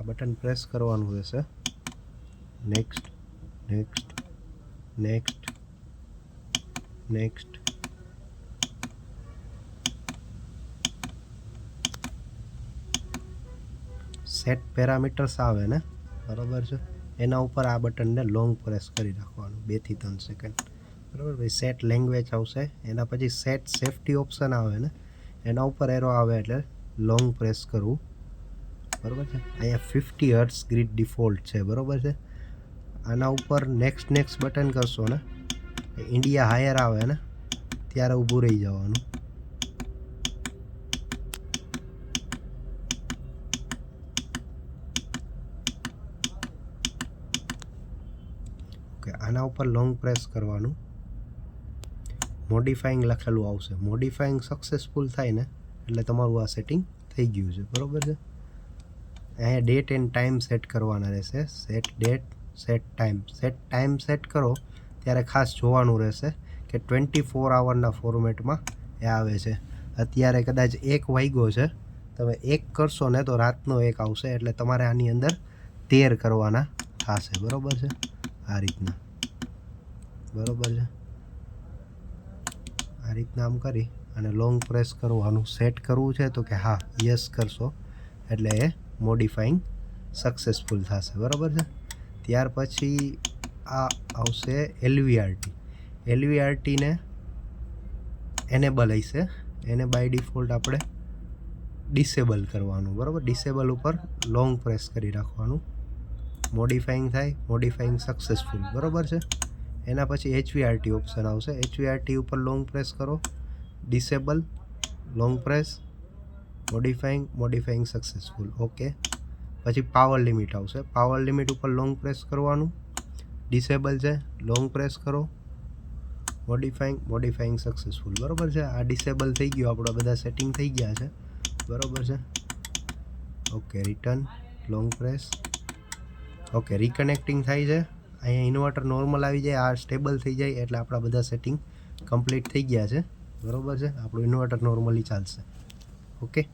Button press કરવાનું રહેશે. Next next next next. Set parameters આવે ને, બરાબર છે, એના ઉપર આ બટનને લોંગ પ્રેસ કરી રાખવાનું 2 થી 3 સેકન્ડ. બરાબર ભાઈ. સેટ લેંગ્વેજ આવશે, એના પછી સેટ સેફ્ટી ઓપ્શન આવે ને, એના ઉપર એરો આવે એટલે લોંગ પ્રેસ કરવું. બરાબર છે. અહીંયા 50 હર્ટ્ઝ ગ્રીડ ડિફોલ્ટ છે. બરાબર છે. આના ઉપર નેક્સ્ટ નેક્સ્ટ બટન કરશો ને, ઇન્ડિયા હાયર આવે ને ત્યારે ઊભું રહી જવાનું. ઓકે, આના ઉપર લોંગ પ્રેસ કરવાનું. મોડિફાઈંગ લખેલું આવશે. મોડિફાઈંગ સક્સેસફુલ થાય ને એટલે તમારું આ સેટિંગ થઈ ગયું છે. બરાબર છે. અહીંયા ડેટ એન્ડ ટાઈમ સેટ કરવાના રહેશે. Set date, set time. Set time set કરો ત્યારે ખાસ જોવાનું રહેશે કે 24 આવરના ફોર્મેટમાં એ આવે છે. અત્યારે કદાચ 1 વાગ્યો છે, તમે 1 કરશો ને તો રાતનો 1 આવશે, એટલે તમારે આની અંદર 13 કરવાના થશે. બરાબર છે. આ રીતના. બરાબર છે. આ રીતના આમ કરી અને લોંગ પ્રેસ કરવાનું. સેટ કરવું છે તો કે હા યસ કરશો એટલે એ મોડિફાઈંગ સક્સેસફુલ થશે. બરાબર છે. ત્યાર પછી આ આવશે LVRT. LVRTને એનેબલ હશે, એને બાય ડિફોલ્ટ આપણે ડિસેબલ કરવાનું. બરાબર. ડિસેબલ ઉપર લોંગ પ્રેસ કરી રાખવાનું. મોડિફાઈંગ થાય, મોડિફાઈંગ સક્સેસફુલ. બરાબર છે. એના પછી HVRT ઓપ્શન આવશે. HVRT ઉપર લોંગ પ્રેસ કરો, disable, long press, modifying, modifying successful. Okay. પછી પાવર લિમિટ આવશે. પાવર લિમિટ ઉપર લોંગ પ્રેસ કરવાનું. ડિસેબલ છે, લોંગ પ્રેસ કરો, મોડિફાઈંગ, મોડિફાઈંગ સક્સેસફુલ. બરાબર છે. આ ડિસેબલ થઈ ગયું, આપણા બધા સેટિંગ થઈ ગયા છે. બરાબર છે. Okay. Return, long press. Okay. Reconnecting થાય છે. અહીંયા ઇન્વર્ટર નોર્મલ આવી જાય, આ સ્ટેબલ થઈ જાય એટલે આપણા બધા સેટિંગ કમ્પ્લીટ થઈ ગયા છે. બરાબર છે. આપણું ઇન્વર્ટર નોર્મલી ચાલશે. ઓકે.